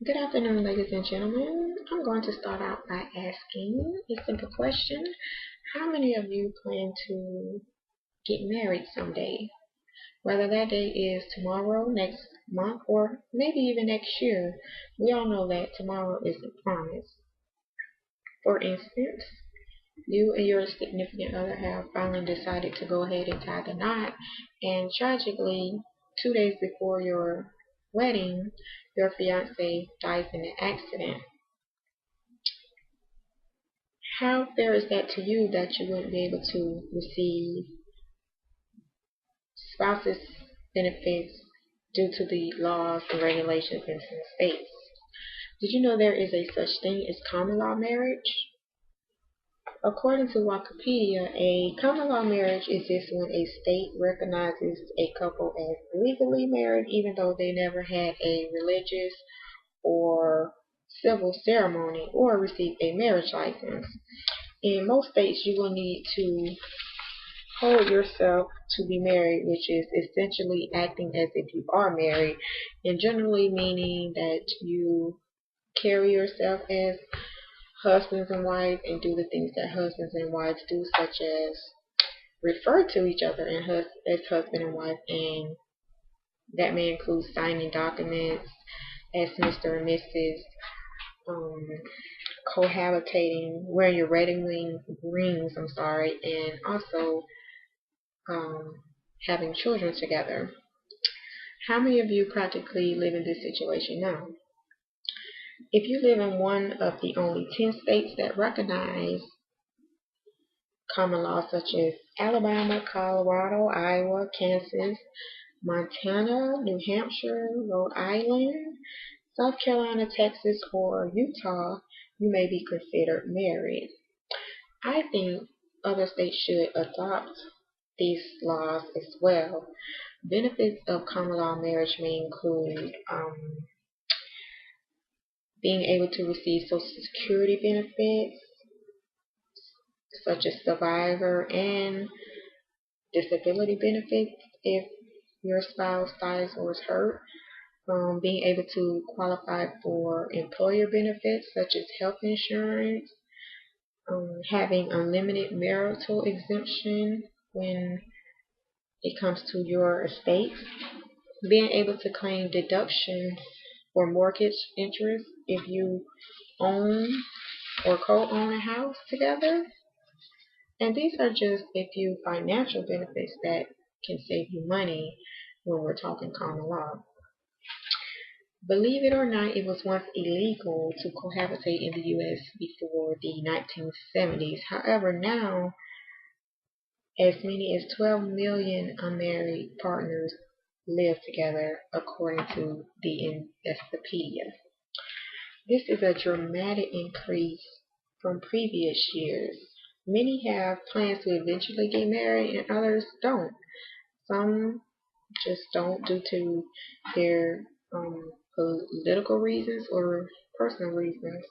Good afternoon, ladies and gentlemen. I'm going to start out by asking a simple question. How many of you plan to get married someday? Whether that day is tomorrow, next month, or maybe even next year, we all know that tomorrow isn't promised. For instance, you and your significant other have finally decided to go ahead and tie the knot, and tragically, 2 days before your wedding, your fiance dies in an accident. How fair is that to you that you wouldn't be able to receive spouse's benefits due to the laws and regulations in some states? Did you know there is a such thing as common law marriage? According to Wikipedia, a common law marriage exists when a state recognizes a couple as legally married even though they never had a religious or civil ceremony or received a marriage license. In most states, you will need to hold yourself to be married, which is essentially acting as if you are married, and generally meaning that you carry yourself as husbands and wives and do the things that husbands and wives do, such as refer to each other as husband and wife, and that may include signing documents as Mr. and Mrs., um, cohabitating, wearing your wedding rings, and also um, having children together. How many of you practically live in this situation now? If you live in one of the only 10 states that recognize common law, such as Alabama, Colorado, Iowa, Kansas, Montana, New Hampshire, Rhode Island, South Carolina, Texas, or Utah, you may be considered married. I think other states should adopt these laws as well. Benefits of common law marriage may include being able to receive Social Security benefits, such as survivor and disability benefits if your spouse dies or is hurt. Being able to qualify for employer benefits such as health insurance, having unlimited marital exemption when it comes to your estate, being able to claim deductions for mortgage interest if you own or co-own a house together. And these are just a few financial benefits that can save you money when we're talking common law. Believe it or not, it was once illegal to cohabitate in the U.S. before the 1970s. However, now as many as 12 million unmarried partners live together, according to the Investopedia. This is a dramatic increase from previous years. Many have plans to eventually get married and others don't. Some just don't due to their political reasons or personal reasons.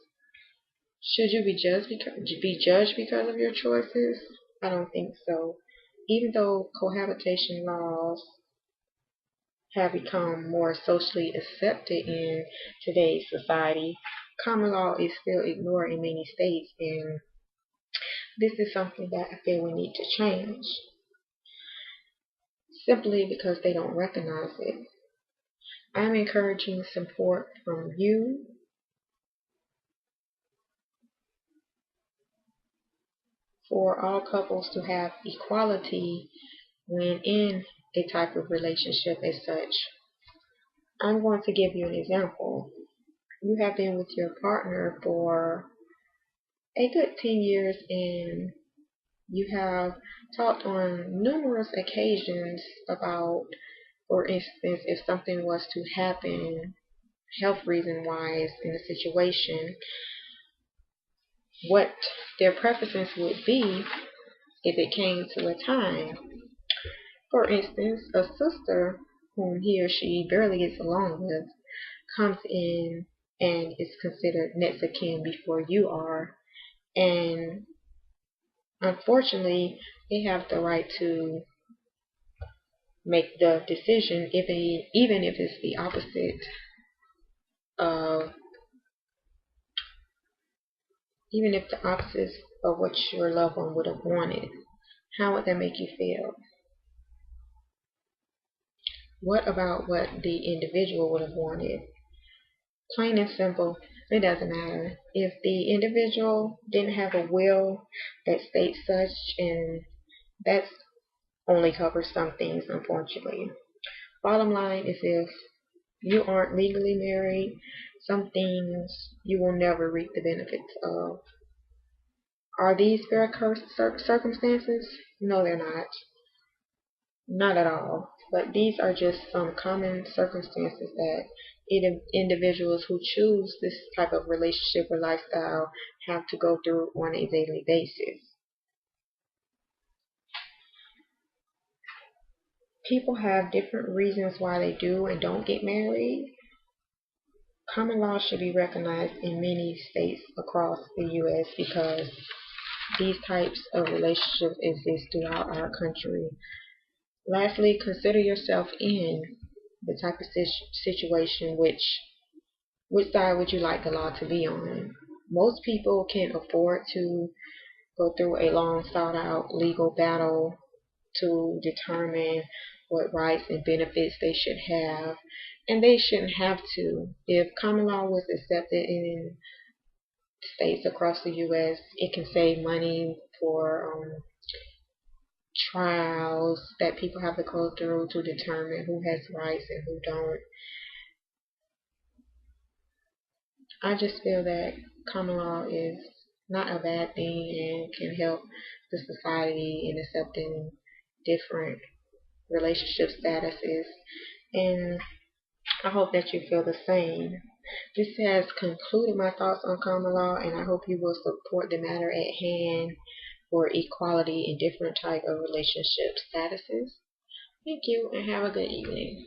Should you be judged because of your choices? I don't think so. Even though cohabitation laws have become more socially accepted in today's society, common law is still ignored in many states, and this is something that I feel we need to change simply because they don't recognize it. I'm encouraging support from you for all couples to have equality when in a type of relationship as such. I'm going to give you an example. You have been with your partner for a good 10 years and you have talked on numerous occasions about, for instance, if something was to happen health reason wise in the situation, what their preferences would be if it came to a time. For instance, a sister whom he or she barely gets along with comes in and is considered next of kin before you are, and unfortunately, they have the right to make the decision, even if it's the opposite of even if the opposite of what your loved one would have wanted? How would that make you feel? What about what the individual would have wanted? Plain and simple, it doesn't matter. If the individual didn't have a will that states such, and that's only covers some things, unfortunately. Bottom line is, if you aren't legally married, some things you will never reap the benefits of. Are these fair circumstances? No, they're not. Not at all. But these are just some common circumstances that individuals who choose this type of relationship or lifestyle have to go through on a daily basis. People have different reasons why they do and don't get married. Common law should be recognized in many states across the U.S. because these types of relationships exist throughout our country. Lastly, consider yourself in the type of situation which side would you like the law to be on? Most people can't afford to go through a long thought out legal battle to determine what rights and benefits they should have, and they shouldn't have to. If common law was accepted in states across the U.S., it can save money for trials that people have to go through to determine who has rights and who don't. I just feel that common law is not a bad thing and can help the society in accepting different relationship statuses. And I hope that you feel the same. This has concluded my thoughts on common law, and I hope you will support the matter at hand for equality in different type of relationship statuses. Thank you, and have a good evening.